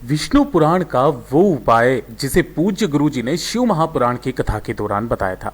विष्णु पुराण का वो उपाय जिसे पूज्य गुरु जी ने शिव महापुराण की कथा के दौरान बताया था,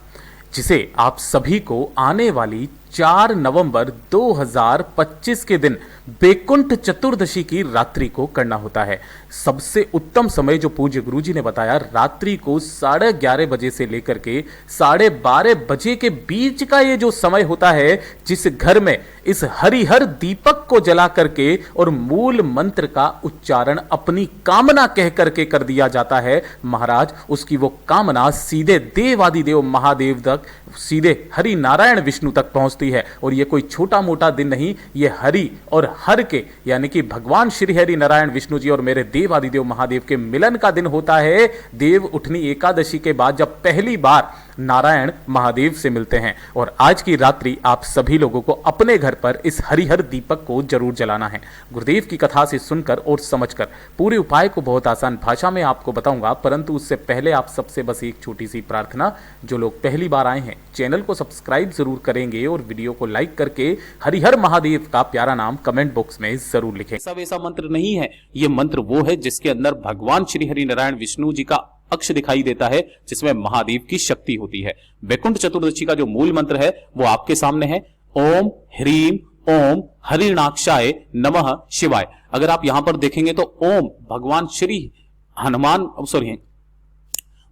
जिसे आप सभी को आने वाली 4 नवंबर 2025 के दिन बैकुंठ चतुर्दशी की रात्रि को करना होता है। सबसे उत्तम समय जो पूज्य गुरु जी ने बताया, रात्रि को 11:30 बजे से लेकर के 12:30 बजे के बीच का ये जो समय होता है, जिस घर में इस हरिहर दीपक को जला करके और मूल मंत्र का उच्चारण अपनी कामना कह करके कर दिया जाता है, महाराज उसकी वो कामना सीधे देवादिदेव महादेव तक, सीधे हरि नारायण विष्णु तक पहुंचती है। और ये कोई छोटा मोटा दिन नहीं, ये हरि और हर के यानी कि भगवान श्री हरि नारायण विष्णु जी और मेरे देवादिदेव महादेव के मिलन का दिन होता है। देव उठनी एकादशी के बाद जब पहली बार नारायण महादेव से मिलते हैं। और आज की रात्रि आप सभी लोगों को अपने घर पर इस हरिहर दीपक को जरूर जलाना है। गुरुदेव की कथा से सुनकर और समझकर पूरे उपाय को बहुत आसान भाषा में आपको बताऊंगा, परंतु उससे पहले आप सबसे बस एक छोटी सी प्रार्थना, जो लोग पहली बार आए हैं चैनल को सब्सक्राइब जरूर करेंगे और वीडियो को लाइक करके हरिहर महादेव का प्यारा नाम कमेंट बॉक्स में जरूर लिखें। सब ऐसा मंत्र नहीं है, यह मंत्र वो है जिसके अंदर भगवान श्री हरि नारायण विष्णु जी का अक्ष दिखाई देता है, जिसमें महादेव की शक्ति होती है। बैकुंठ चतुर्दशी का जो मूल मंत्र है वो आपके सामने है, ओम ह्रीम ओम हरिणाक्षाय नमः शिवाय। अगर आप यहां पर देखेंगे तो ओम भगवान श्री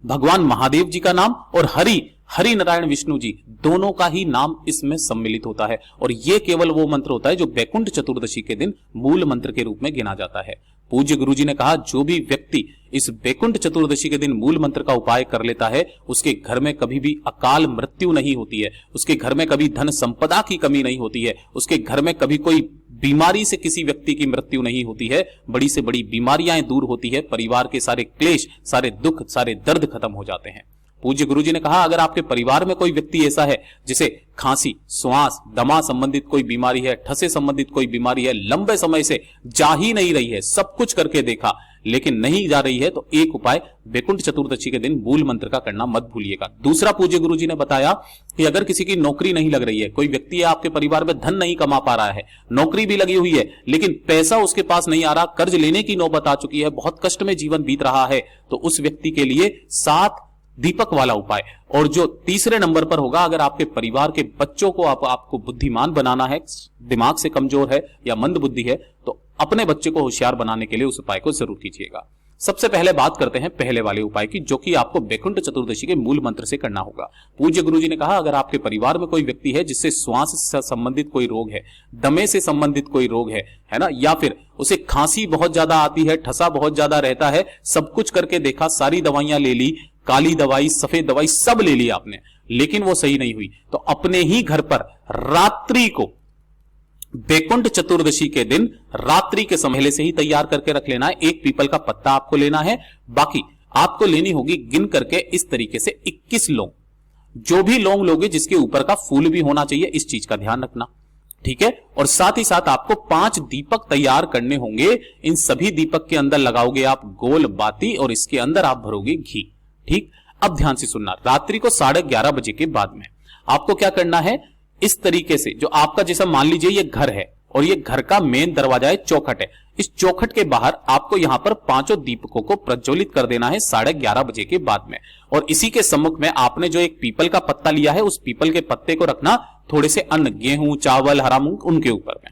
भगवान महादेव जी का नाम और हरि नारायण विष्णु जी दोनों का ही नाम इसमें सम्मिलित होता है। और यह केवल वो मंत्र होता है जो बैकुंठ चतुर्दशी के दिन मूल मंत्र के रूप में गिना जाता है। पूज्य गुरु जी ने कहा, जो भी व्यक्ति इस बैकुंठ चतुर्दशी के दिन मूल मंत्र का उपाय कर लेता है, उसके घर में कभी भी अकाल मृत्यु नहीं होती है, उसके घर में कभी धन संपदा की कमी नहीं होती है, उसके घर में कभी कोई बीमारी से किसी व्यक्ति की मृत्यु नहीं होती है, बड़ी से बड़ी बीमारियां दूर होती है, परिवार के सारे क्लेश, सारे दुख, सारे दर्द खत्म हो जाते हैं। पूज्य गुरु जी ने कहा, अगर आपके परिवार में कोई व्यक्ति ऐसा है जिसे खांसी, श्वास, दमा संबंधित कोई बीमारी है, ठसे संबंधित कोई बीमारी है, लंबे समय से जा ही नहीं रही है, सब कुछ करके देखा लेकिन नहीं जा रही है, तो एक उपाय बैकुंठ चतुर्दशी के दिन मूल मंत्र का करना मत भूलिएगा। दूसरा, पूज्य गुरु जी ने बताया कि अगर किसी की नौकरी नहीं लग रही है, कोई व्यक्ति है आपके परिवार में धन नहीं कमा पा रहा है, नौकरी भी लगी हुई है लेकिन पैसा उसके पास नहीं आ रहा, कर्ज लेने की नौबत आ चुकी है, बहुत कष्ट में जीवन बीत रहा है, तो उस व्यक्ति के लिए 7 दीपक वाला उपाय। और जो तीसरे नंबर पर होगा, अगर आपके परिवार के बच्चों को आपको बुद्धिमान बनाना है, दिमाग से कमजोर है या मंद बुद्धि है, तो अपने बच्चे को होशियार बनाने के लिए उस उपाय को जरूर कीजिएगा। सबसे पहले बात करते हैं पहले वाले उपाय की, जो कि आपको बैकुंठ चतुर्दशी के मूल मंत्र से करना होगा। पूज्य गुरु जी ने कहा, अगर आपके परिवार में कोई व्यक्ति है जिससे श्वास से संबंधित कोई रोग है, दमे से संबंधित कोई रोग है ना, या फिर उसे खांसी बहुत ज्यादा आती है, ठसा बहुत ज्यादा रहता है, सब कुछ करके देखा, सारी दवाइयां ले ली, काली दवाई, सफेद दवाई सब ले ली आपने, लेकिन वो सही नहीं हुई, तो अपने ही घर पर रात्रि को बैकुंठ चतुर्दशी के दिन रात्रि के समय से ही तैयार करके रख लेना है। एक पीपल का पत्ता आपको लेना है, बाकी आपको लेनी होगी गिन करके इस तरीके से 21 लौंग। जो भी लौंग लोगे जिसके ऊपर का फूल भी होना चाहिए, इस चीज का ध्यान रखना, ठीक है। और साथ ही साथ आपको 5 दीपक तैयार करने होंगे। इन सभी दीपक के अंदर लगाओगे आप गोल बाती और इसके अंदर आप भरोगे घी, ठीक। अब ध्यान से सुनना, रात्रि को 11:30 बजे के बाद में आपको क्या करना है, इस तरीके से, जो आपका जैसा मान लीजिए ये घर है और ये घर का मेन दरवाजा है, चौखट है, इस चौखट के बाहर आपको यहां पर 5 दीपकों को प्रज्वलित कर देना है 11:30 बजे के बाद में। और इसी के सम्मुख में आपने जो एक पीपल का पत्ता लिया है, उस पीपल के पत्ते को रखना थोड़े से अन्न, गेहूं, चावल, हरा मूंग उनके ऊपर में,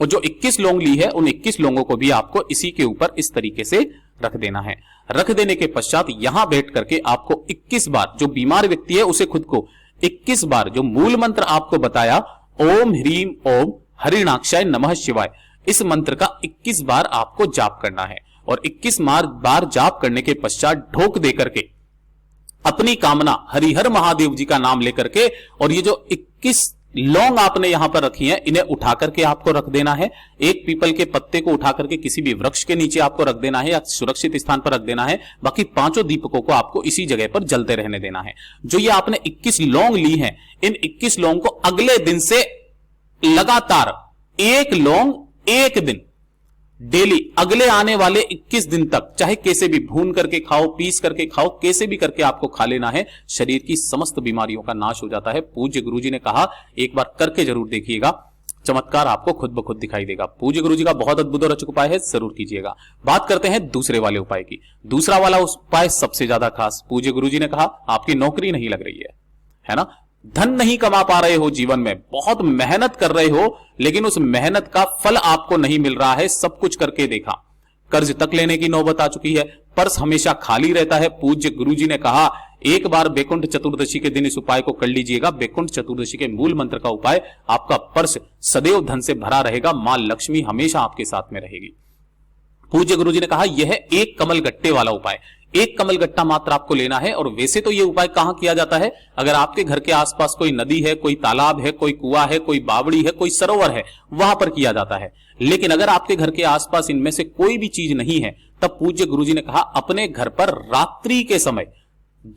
और जो 21 लौंग ली है उन 21 लौंगों को भी आपको इसी के ऊपर इस तरीके से रख देना है। रख देने के पश्चात यहां बैठ करके आपको 21 बार, जो बीमार व्यक्ति है उसे खुद को 21 बार जो मूल मंत्र आपको बताया, ओम ह्रीम ओम हरिणाक्षाय नमः शिवाय, इस मंत्र का 21 बार आपको जाप करना है। और 21 बार जाप करने के पश्चात ढोक देकर के अपनी कामना हरिहर महादेव जी का नाम लेकर के, और ये जो 21 लौंग आपने यहां पर रखी है, इन्हें उठा करके आपको रख देना है। एक पीपल के पत्ते को उठा करके किसी भी वृक्ष के नीचे आपको रख देना है या सुरक्षित स्थान पर रख देना है। बाकी 5 दीपकों को आपको इसी जगह पर जलते रहने देना है। जो ये आपने 21 लौंग ली हैं, इन 21 लौंग को अगले दिन से लगातार 1 लौंग 1 दिन डेली अगले आने वाले 21 दिन तक, चाहे कैसे भी भून करके खाओ, पीस करके खाओ, कैसे भी करके आपको खा लेना है। शरीर की समस्त बीमारियों का नाश हो जाता है। पूज्य गुरु जी ने कहा, एक बार करके जरूर देखिएगा। चमत्कार आपको खुद ब खुद दिखाई देगा। पूज्य गुरु जी का बहुत अद्भुत और अचूक उपाय है, जरूर कीजिएगा। बात करते हैं दूसरे वाले उपाय की। दूसरा वाला उपाय सबसे ज्यादा खास। पूज्य गुरु जी ने कहा आपकी नौकरी नहीं लग रही है ना, धन नहीं कमा पा रहे हो, जीवन में बहुत मेहनत कर रहे हो लेकिन उस मेहनत का फल आपको नहीं मिल रहा है, सब कुछ करके देखा, कर्ज तक लेने की नौबत आ चुकी है, पर्स हमेशा खाली रहता है। पूज्य गुरु जी ने कहा एक बार बैकुंठ चतुर्दशी के दिन इस उपाय को कर लीजिएगा। बैकुंठ चतुर्दशी के मूल मंत्र का उपाय, आपका पर्स सदैव धन से भरा रहेगा, मां लक्ष्मी हमेशा आपके साथ में रहेगी। पूज्य गुरु जी ने कहा यह एक कमल गट्टे वाला उपाय, एक कमल गट्टा मात्र आपको लेना है। और वैसे तो यह उपाय कहां किया जाता है, अगर आपके घर के आसपास कोई नदी है, कोई तालाब है, कोई कुआं है, कोई बावड़ी है, कोई सरोवर है, वहां पर किया जाता है। लेकिन अगर आपके घर के आसपास इनमें से कोई भी चीज नहीं है, तब पूज्य गुरु जी ने कहा अपने घर पर रात्रि के समय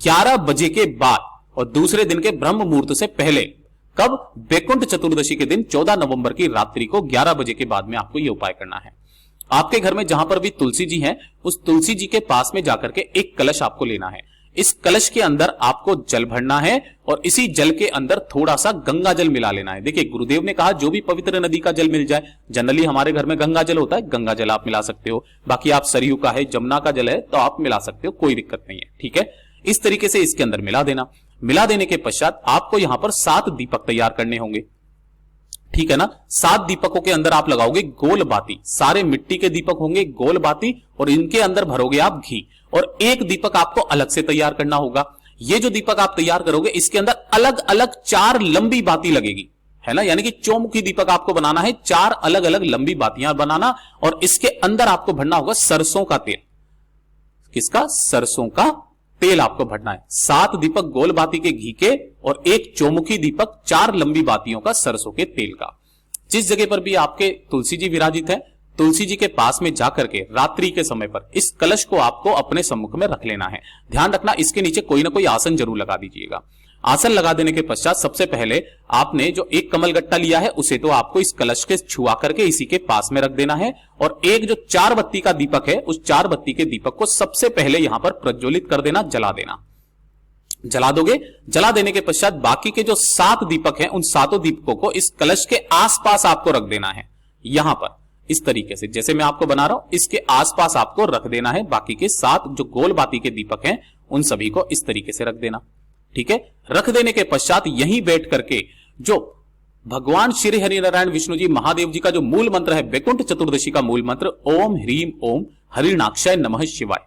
11 बजे के बाद और दूसरे दिन के ब्रह्म मुहूर्त से पहले, कब, बैकुंठ चतुर्दशी के दिन 14 नवंबर की रात्रि को 11 बजे के बाद में आपको यह उपाय करना है। आपके घर में जहां पर भी तुलसी जी हैं, उस तुलसी जी के पास में जाकर के एक कलश आपको लेना है। इस कलश के अंदर आपको जल भरना है और इसी जल के अंदर थोड़ा सा गंगा जल मिला लेना है। देखिए गुरुदेव ने कहा जो भी पवित्र नदी का जल मिल जाए, जनरली हमारे घर में गंगा जल होता है, गंगा जल आप मिला सकते हो, बाकी आप सरयू का है, जमुना का जल है तो आप मिला सकते हो, कोई दिक्कत नहीं है, ठीक है। इस तरीके से इसके अंदर मिला देना। मिला देने के पश्चात आपको यहां पर 7 दीपक तैयार करने होंगे, ठीक है ना। 7 दीपकों के अंदर आप लगाओगे गोल बाती, सारे मिट्टी के दीपक होंगे, गोल बाती, और इनके अंदर भरोगे आप घी। और एक दीपक आपको अलग से तैयार करना होगा। ये जो दीपक आप तैयार करोगे इसके अंदर अलग अलग 4 लंबी बाती लगेगी, है ना, यानी कि चौमुखी दीपक आपको बनाना है, 4 अलग अलग लंबी बातियां बनाना। और इसके अंदर आपको भरना होगा सरसों का तेल। किसका? सरसों का तेल आपको भरना है। 7 दीपक गोल बाती के घी के और एक चौमुखी दीपक 4 लंबी बातियों का सरसों के तेल का। जिस जगह पर भी आपके तुलसी जी विराजित है, तुलसी जी के पास में जाकर के रात्रि के समय पर इस कलश को आपको अपने सम्मुख में रख लेना है। ध्यान रखना इसके नीचे कोई ना कोई आसन जरूर लगा दीजिएगा। आसन लगा देने के पश्चात सबसे पहले आपने जो एक कमल गट्टा लिया है उसे तो आपको इस कलश के छुआ करके इसी के पास में रख देना है। और एक जो 4 बत्ती का दीपक है, उस 4 बत्ती के दीपक को सबसे पहले यहां पर प्रज्वलित कर देना, जला देना। जला दोगे, जला देने के पश्चात बाकी के जो 7 दीपक हैं, उन 7 दीपकों को इस कलश के आसपास आपको रख देना है। यहां पर इस तरीके से जैसे मैं आपको बना रहा हूं, इसके आसपास आपको रख देना है। बाकी के 7 जो गोल बाती के दीपक हैं उन सभी को इस तरीके से रख देना, ठीक है। रख देने के पश्चात यहीं बैठ करके जो भगवान श्री हरिनारायण विष्णु जी महादेव जी का जो मूल मंत्र है, बैकुंठ चतुर्दशी का मूल मंत्र, ओम ह्रीम ओम हरिणाक्षाय नमः शिवाय,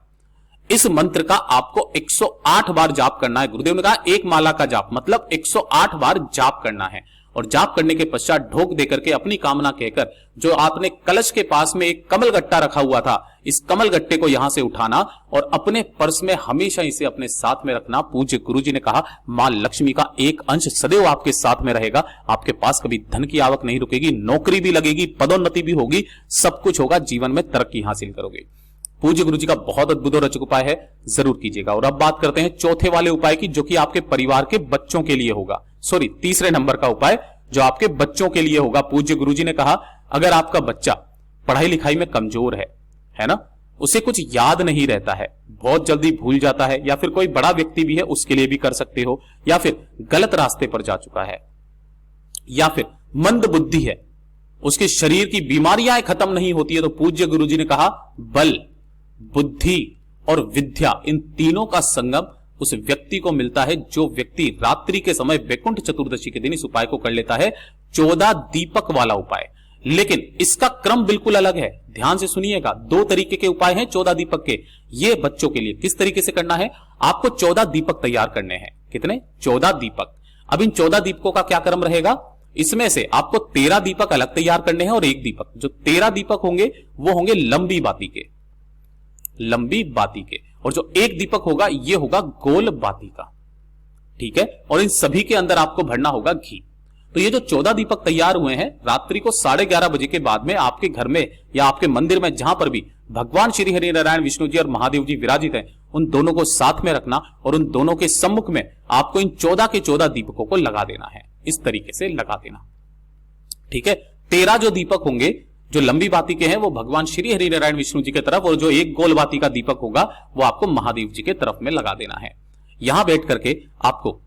इस मंत्र का आपको 108 बार जाप करना है। गुरुदेव ने कहा एक माला का जाप, मतलब 108 बार जाप करना है। और जाप करने के पश्चात ढोक देकर के अपनी कामना कहकर जो आपने कलश के पास में एक कमल गट्टा रखा हुआ था, इस कमल गट्टे को यहां से उठाना और अपने पर्स में हमेशा इसे अपने साथ में रखना। पूज्य गुरु जी ने कहा मां लक्ष्मी का एक अंश सदैव आपके साथ में रहेगा। आपके पास कभी धन की आवक नहीं रुकेगी, नौकरी भी लगेगी, पदोन्नति भी होगी, सब कुछ होगा, जीवन में तरक्की हासिल करोगे। पूज्य गुरु जी का बहुत अद्भुत और अचूक उपाय है, जरूर कीजिएगा। और अब बात करते हैं चौथे वाले उपाय की, जो कि आपके परिवार के बच्चों के लिए होगा। सॉरी, तीसरे नंबर का उपाय जो आपके बच्चों के लिए होगा। पूज्य गुरु जी ने कहा अगर आपका बच्चा पढ़ाई लिखाई में कमजोर है ना, उसे कुछ याद नहीं रहता है, बहुत जल्दी भूल जाता है, या फिर कोई बड़ा व्यक्ति भी है उसके लिए भी कर सकते हो, या फिर गलत रास्ते पर जा चुका है, या फिर मंद बुद्धि है, उसके शरीर की बीमारियां खत्म नहीं होती है, तो पूज्य गुरु जी ने कहा बल, बुद्धि और विद्या, इन तीनों का संगम उस व्यक्ति को मिलता है जो व्यक्ति रात्रि के समय बैकुंठ चतुर्दशी के दिन इस उपाय को कर लेता है। 14 दीपक वाला उपाय, लेकिन इसका क्रम बिल्कुल अलग है, ध्यान से सुनिएगा। 2 तरीके के उपाय हैं 14 दीपक के। ये बच्चों के लिए किस तरीके से करना है, आपको 14 दीपक तैयार करने हैं। कितने? 14 दीपक। अब इन 14 दीपकों का क्या क्रम रहेगा, इसमें से आपको 13 दीपक अलग तैयार करने हैं और एक दीपक, जो 13 दीपक होंगे वो होंगे लंबी बाती के, लंबी बाती के, और जो एक दीपक होगा ये होगा गोल बाती का, ठीक है। और इन सभी के अंदर आपको भरना होगा घी। तो ये जो 14 दीपक तैयार हुए हैं, रात्रि को 11:30 बजे के बाद में आपके घर में या आपके मंदिर में जहां पर भी भगवान श्री हरिनारायण विष्णु जी और महादेव जी विराजित हैं, उन दोनों को साथ में रखना और उन दोनों के सम्मुख में आपको इन 14 के 14 दीपकों को लगा देना है। इस तरीके से लगा देना, ठीक है। 13 जो दीपक होंगे जो लंबी बाती के हैं वो भगवान श्री हरिनारायण विष्णु जी की तरफ, और जो एक गोल बाती का दीपक होगा वो आपको महादेव जी के तरफ में लगा देना है। यहां बैठ करके आपको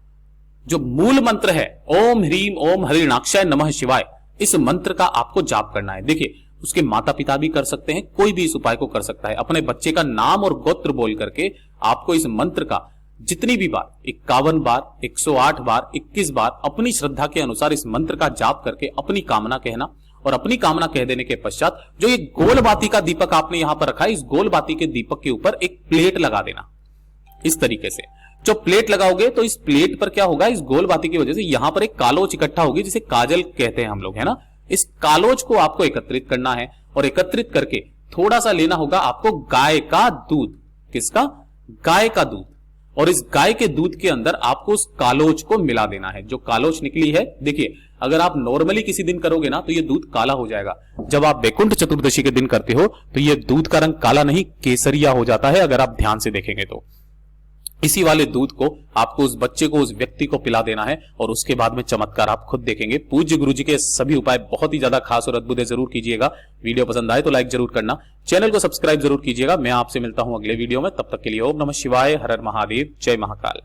जो मूल मंत्र है ओम ह्रीम ओम हरिणाक्षाय नमः शिवाय, इस मंत्र का आपको जाप करना है। देखिए, उसके माता पिता भी कर सकते हैं, कोई भी इस उपाय को कर सकता है। अपने बच्चे का नाम और गोत्र बोल करके आपको इस मंत्र का जितनी भी बार, 51 बार, 108 बार, 21 बार, अपनी श्रद्धा के अनुसार इस मंत्र का जाप करके अपनी कामना कहना, और अपनी कामना कह देने के पश्चात जो ये गोल बाती का दीपक आपने यहां पर रखा है, इस गोल बाती के दीपक के ऊपर एक प्लेट लगा देना। इस तरीके से जो प्लेट लगाओगे तो इस प्लेट पर क्या होगा, इस गोल बाती की वजह से यहां पर एक कालोच इकट्ठा होगी, जिसे काजल कहते हैं हम लोग, है ना। इस कालोच को आपको एकत्रित करना है, और एकत्रित करके थोड़ा सा लेना होगा आपको गाय का दूध। किसका? गाय का दूध। और इस गाय के दूध के अंदर आपको उस कालोच को मिला देना है। जो कालोच निकली है, देखिए, अगर आप नॉर्मली किसी दिन करोगे ना तो ये दूध काला हो जाएगा। जब आप वैकुंठ चतुर्दशी के दिन करते हो तो ये दूध का रंग काला नहीं, केसरिया हो जाता है, अगर आप ध्यान से देखेंगे तो। इसी वाले दूध को आपको उस बच्चे को, उस व्यक्ति को पिला देना है, और उसके बाद में चमत्कार आप खुद देखेंगे। पूज्य गुरु जी के सभी उपाय बहुत ही ज्यादा खास और अद्भुत है, जरूर कीजिएगा। वीडियो पसंद आए तो लाइक जरूर करना, चैनल को सब्सक्राइब जरूर कीजिएगा। मैं आपसे मिलता हूं अगले वीडियो में, तब तक के लिए ओम नमः शिवाय, हर हर महादेव, जय महाकाल।